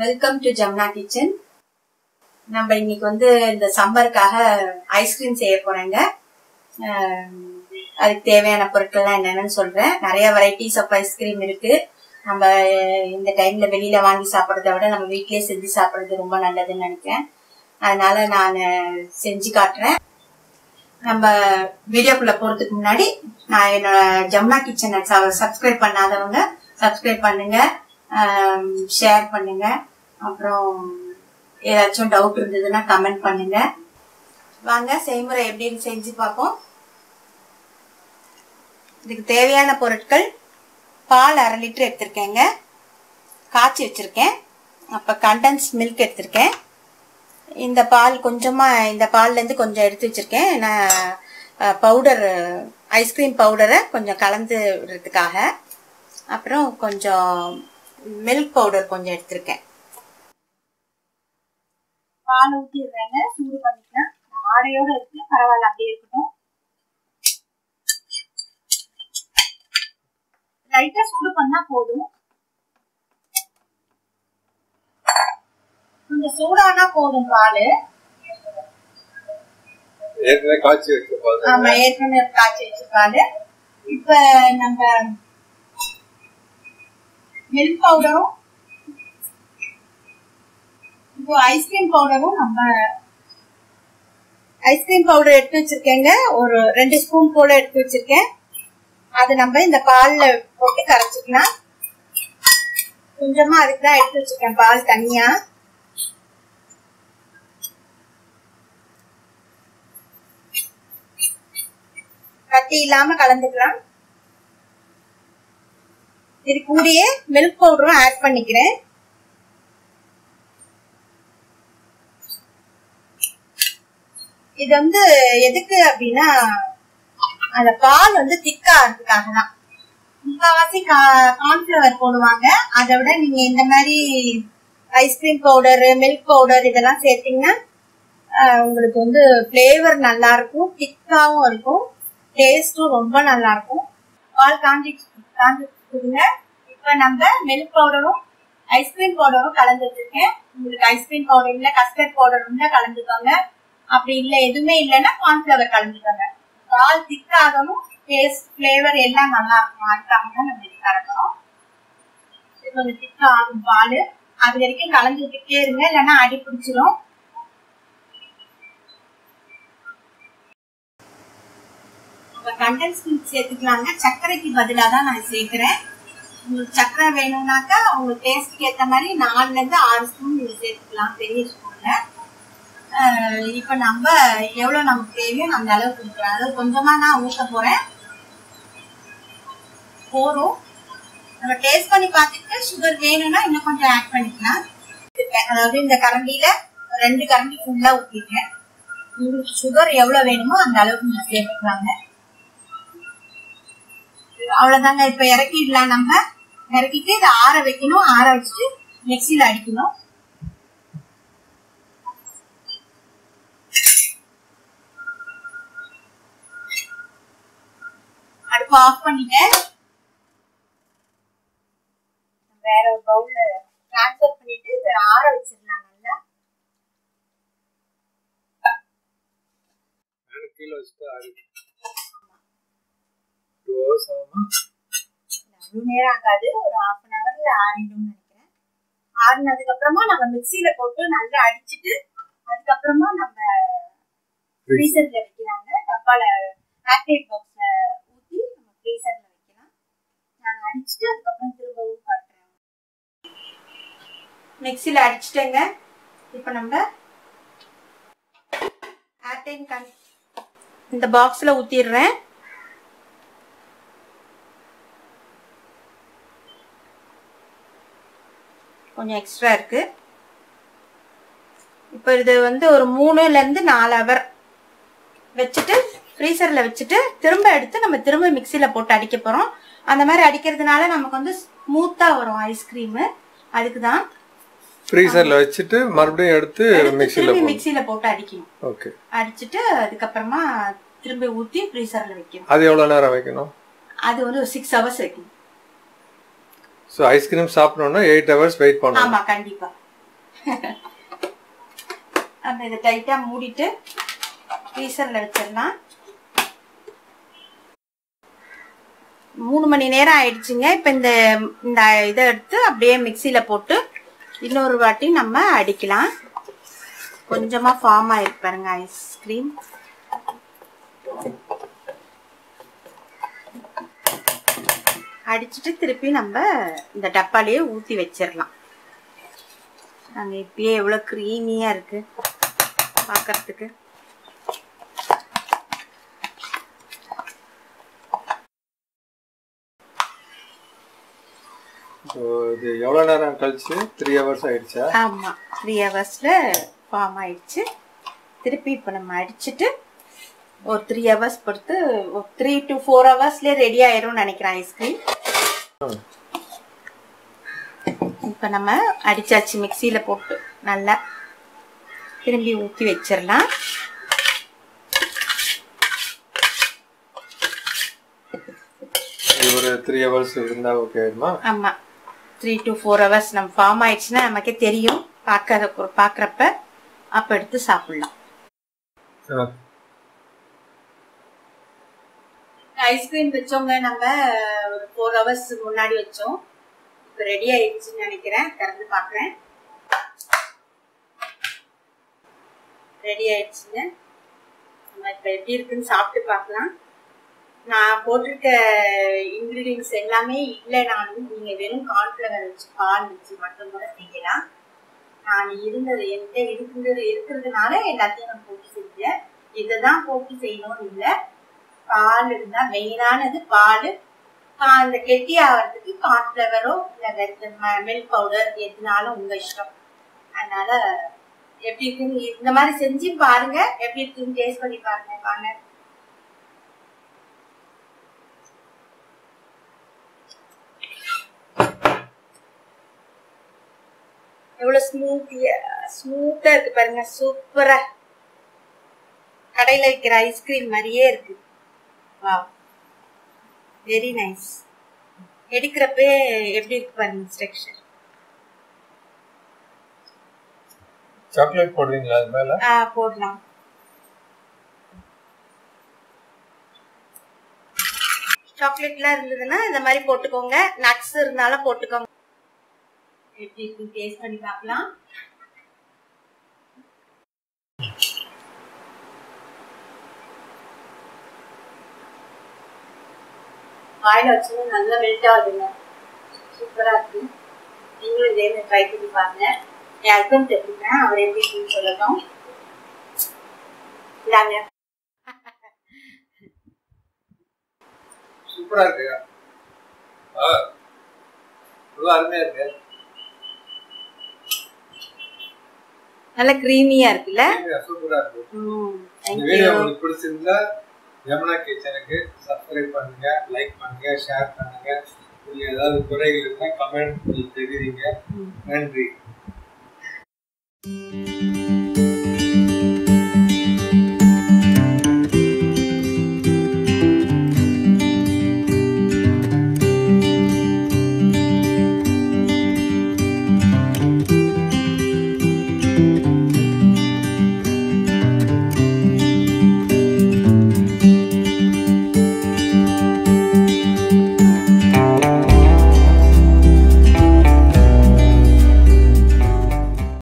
Welcome to Jamuna kitchen. நம்ம இன்னைக்கு வந்து இந்த சம்மருக்காக ஐஸ்கிரீம் செய்ய போறேங்க. அதுக்கு தேவையான பொருட்கள்லாம் என்னென்னு சொல்றேன். நிறைய வெரைட்டிஸ் ஆஃப் ஐஸ்கிரீம் இருக்கு. நம்ம இந்த டைம்ல வெளியில வாங்கி சாப்பிட்றத விட நம்ம வீட்லயே செஞ்சு சாப்பிட்றது ரொம்ப நல்லதுன்னு நினைக்கிறேன். அதனால நான் செஞ்சு காட்டுறேன். நம்ம வீடியோக்குள்ள போறதுக்கு முன்னாடி நான் என்னோட ஜமுனா கிச்சனை சப்ஸ்கிரைப் பண்ணாதவங்க சப்ஸ்கிரைப் பண்ணுங்க, ஷேர் பண்ணுங்க. அப்புறம் ஏதாச்சும் டவுட் இருந்ததுன்னா கமெண்ட் பண்ணுங்க. வாங்க செய்முறை எப்படின்னு செஞ்சு பார்ப்போம். இதுக்கு தேவையான பொருட்கள்: பால் 1/2 லிட்டர் எடுத்திருக்கேங்க, காய்ச்சி வச்சிருக்கேன். அப்ப கண்டன்ஸ் மில்க் எடுத்திருக்கேன். இந்த பால் கொஞ்சமா, இந்த பால்ல இருந்து கொஞ்சம் எடுத்து வச்சிருக்கேன். நான் பவுடர், ஐஸ்கிரீம் பவுடரை கொஞ்சம் கலந்து விடுறதுக்காக. அப்புறம் கொஞ்சம் மில்க் பவுடர் கொஞ்சம் எடுத்திருக்கேன். பால் ஊற்றிடுறேங்க, சூடு பண்ணிக்கலாம். ஆடையோட இருக்கு, பரவாயில்ல, அப்படியே இருக்கட்டும். லைட்டா சூடு பண்ணா போதும். கொஞ்சம் சூடானா போதும் பால். ஏற்கனவே காய்ச்சி வச்ச பால். ஆமா, ஏற்கனவே காய்ச்சி வச்ச பால். இப்ப நம்ம மில்க் பவுடரும் இப்போ ஐஸ்கிரீம் பவுடரும், நம்ம ஐஸ்கிரீம் பவுடர் எடுத்து வச்சிருக்கேங்க. ஒரு 2 ஸ்பூன் போல எடுத்து வச்சிருக்கேன். அது நம்ம இந்த பால்ல போட்டு கரைச்சிக்கலாம். கொஞ்சமா அதுக்குதான் எடுத்து வச்சிருக்கேன் பால் தனியா. கட்டி இல்லாம கலந்துக்கலாம். இது கூடயே மில்க் பவுடரும் ஆட் பண்ணிக்கிறேன். இது வந்து எதுக்கு அப்படின்னா, அந்த பால் வந்து திக்கா ஆகிறதுக்காக தான். முக்கால்வாசி கார்ன்ஃபிளவர் போடுவாங்க. அதை விட நீங்க இந்த மாதிரி ஐஸ்கிரீம் பவுடர், மில்க் பவுடர் இதெல்லாம் சேர்த்தீங்கன்னா உங்களுக்கு வந்து பிளேவர் நல்லா இருக்கும், திக்காவும் இருக்கும், டேஸ்டும் ரொம்ப நல்லா இருக்கும். பால் காஞ்சிடுங்க. இப்ப நம்ம மில்க் பவுடரும் ஐஸ்கிரீம் பவுடரும் கலந்து வச்சிருக்கேன். உங்களுக்கு ஐஸ்கிரீம் பவுடர் இல்ல கஸ்டர்ட் பவுடர் இருந்தா கலந்துக்கோங்க. அப்படி இல்ல எதுவுமே இல்லைன்னா கார்ன்ஃபிளவர் கலந்துக்கோங்க. பால் திக்காகவும் டேஸ்ட் பிளேவர் எல்லாம் நல்லா இருக்கும். அதுக்காக தான் நம்ம இது கலக்கிறோம். இது கொஞ்சம் திக்கா ஆகும் பால். அது வரைக்கும் கலந்து விட்டுட்டே இருங்க, இல்லைன்னா அடி பிடிச்சிரும். கண்டன்ஸ் மில்க் சேர்த்துக்கலாங்க. சர்க்கரைக்கு பதிலாக தான் நான் சேர்க்கிறேன். உங்களுக்கு சர்க்கரை வேணும்னாக்கா உங்களுக்கு டேஸ்ட்டுக்கு ஏற்ற மாதிரி 4ல இருந்து 6 ஸ்பூன் நீங்க சேர்த்துக்கலாம், பெரிய ஸ்பூன்ல. இப்ப நம்ம எவ்வளவு நமக்கு தேவையோ அந்த அளவுக்கு கொடுக்குறோம். அதாவது கொஞ்சமா நான் ஊற்ற போறேன், போதும். நம்ம டேஸ்ட் பண்ணி பார்த்துட்டு சுகர் வேணும்னா இன்னும் கொஞ்சம் ஆட் பண்ணிக்கலாம். அதாவது இந்த கரண்டியில 2 கரண்டி ஃபுல்லா ஊற்றிருக்கேன். உங்களுக்கு சுகர் எவ்வளவு வேணுமோ அந்த அளவுக்கு நீங்க சேர்த்துக்கலாங்க. அவ்வளவுதாங்க. இப்ப இறக்கிடலாம். நம்ம இறக்கிட்டு இதை ஆற வைக்கணும். ஆற வச்சுட்டு மிக்சியில அடிக்கணும். அடுப்பு ஆஃப் பண்ணிட்டேன். வேற ஒரு பவுல்ல ட்ரான்ஸ்ஃபர் பண்ணிட்டு இதை ஆற வச்சிடலாம். நல்லா கிலோ வச்சுட்டு அவ்வளவு நேரம் ஆகாது, ஒரு 1/2 an hourல ஆறிடும்னு நினைக்கிறேன். ஆறினதுக்கு அப்புறமா நம்ம மிக்சியில போட்டு நல்லா அடிச்சுட்டு அதுக்கப்புறமா நம்ம ஃப்ரீசர்ல வைக்கிறாங்க. டப்பால பேக்கெட் பாக்ஸ்ல ஊற்றி நம்ம ஃப்ரீசர்ல வைக்கலாம். நான் அடிச்சுட்டு அதுக்கப்புறம் திரும்பவும் காட்டுறேன். மிக்சியில அடிச்சுட்டேங்க. இப்ப நம்ம இந்த பாக்ஸ்ல ஊத்திடுறேன். கொஞ்சம் எக்ஸ்ட்ரா இருக்கு. இப்போ இது வந்து ஒரு 3ல இருந்து 4 ஹவர் வச்சுட்டு ஃப்ரீசர்ல வச்சுட்டு திரும்ப எடுத்து நம்ம திரும்ப மிக்சியில போட்டு அடிக்க போறோம். அந்த மாதிரி அடிக்கிறதுனால நமக்கு வந்து ஸ்மூத்தா வரும் ஐஸ்கிரீம். அதுக்கு தான் ஃப்ரீசர்ல வச்சிட்டு மறுபடியும் எடுத்து மிக்சியில போட்டு அடிக்கணும். ஓகே. அடிச்சிட்டு அதுக்கப்புறமா திரும்ப ஊத்தி ஃப்ரீசர்ல வைக்கணும். அது எவ்வளவு நேரம் வைக்கணும்? அது வந்து 6 ஹவர்ஸ் வைக்கணும். சோ ஐஸ்கிரீம் சாப்பிடணும்னா 8 hours வெயிட் பண்ணணும். ஆமா, கண்டிப்பா. நம்ம இதை டைட்டா மூடிட்டு ஃப்ரீசர்ல வச்சிடலாம். 3 மணி நேரம் ஆயிடுச்சுங்க. இப்ப இந்த இதை எடுத்து அப்படியே மிக்சியில போட்டு இன்னொரு வாட்டி நம்ம அடிக்கலாம். கொஞ்சமா ஃபார்ம் ஆயிருக்கு பாருங்க ஐஸ்கிரீம். அடிச்சுட்டு திருப்பி நம்ம இந்த டப்பாலேயே ஊற்றி வச்சிடலாம். நாங்கள் இப்பயே எவ்வளோ க்ரீமியாக இருக்கு பார்க்கறதுக்கு. இது எவ்வளோ நேரம் கழிச்சு? 3 ஹவர்ஸ் ஆயிடுச்சா? ஆமாம், 3 ஹவர்ஸில் ஃபார்ம் ஆயிடுச்சு. திருப்பி இப்போ நம்ம அடிச்சுட்டு ஒரு 3 ஹவர்ஸ் பொறுத்து 3 to 4 ஹவர்ஸ்லேயே ரெடி ஆயிரும்னு நினைக்கிறேன் ஐஸ்கிரீம். இப்போ நம்ம அடிச்சாச்சு மிக்சியில் போட்டு நல்லா திரும்பி ஊற்றி வச்சிடலாம். ஒரு 3 ஹவர்ஸ் இருந்தால் ஓகே ஆயிடுமா? ஆமாம், 3 to 4 ஹவர்ஸ் நம்ம ஃபார்ம் ஆயிடுச்சுன்னா நமக்கே தெரியும் பார்க்குறப்ப. அப்போ எடுத்து சாப்பிடலாம். ஐஸ்கிரீம் வச்சோங்க நம்ம ஒரு 4 ஹவர்ஸ் முன்னாடி வச்சோம். இப்போ ரெடி ஆயிடுச்சுன்னு நினைக்கிறேன். திறந்து பார்க்குறேன். ரெடி ஆயிடுச்சுங்க. நம்ம இப்போ எப்படி இருக்குன்னு சாப்பிட்டு பார்க்கலாம். நான் போட்டிருக்க இன்க்ரீடியன்ஸ் எல்லாமே இல்லைனாலும் நீங்கள் வெறும் கார்ன்ஃப்ளவர் வச்சு பால் வச்சு மட்டும் கூட செய்யலாம். நான் என்கிட்ட இருக்கிறதுனால எல்லாத்தையும் நான் போட்டு செஞ்சேன். இதை தான் போட்டு செய்யணும்னு இல்லை. பால் இருந்தா மெயினானது பால். அந்த கெட்டி ஆகிறதுக்கு கார்ன்ஃப்ளவரோ இல்லை மில்க் பவுடர் எதுனாலும் உங்க இஷ்டம். அதனால எப்படி இருக்குன்னு இந்த மாதிரி செஞ்சு பாருங்க. எப்படி இருக்குன்னு டேஸ்ட் பண்ணி பாருங்க. வாங்க. எவ்வளவு ஸ்மூத்தா இருக்கு பாருங்க. சூப்பரா கடையில வைக்கிற ஐஸ்கிரீம் மாதிரியே இருக்கு. Wow, very nice. எடுக்கிறப்பே எப்படி இருக்கு பாருங்க ஸ்ட்ரக்சர். சாக்லேட் போடுவீங்களா அது மேல? போடலாம். சாக்லேட்லாம் இருந்ததுன்னா இந்த மாதிரி போட்டுக்கோங்க. நட்ஸ் இருந்தாலும் போட்டுக்கோங்க. எப்படி இருக்கு டேஸ்ட் பண்ணி பார்க்கலாம். வாயில வச்சு நல்லா மெல்ட் ஆகுதுங்க. சூப்பரா இருக்கு. நீங்களும் இதே மாதிரி ட்ரை பண்ணி பாருங்க. என் ஹஸ்பண்ட் தெரிஞ்சுக்கிறேன், அவர் எப்படி இருக்குன்னு சொல்லட்டும். இதாங்க. சூப்பரா இருக்கு. அருமையா இருக்கு. நல்ல கிரீமியா இருக்குல்ல? சூப்பரா இருக்கு. இந்த வீடியோ உங்களுக்கு பிடிச்சிருந்தா யமுனா கிச்சனுக்கு சப்ஸ்கிரைப் பண்ணுங்க, லைக் பண்ணுங்க, ஷேர் பண்ணுங்க. நீங்க ஏதாவது குறைகள் இருந்தா கமெண்ட் தெரிவிங்க. நன்றி.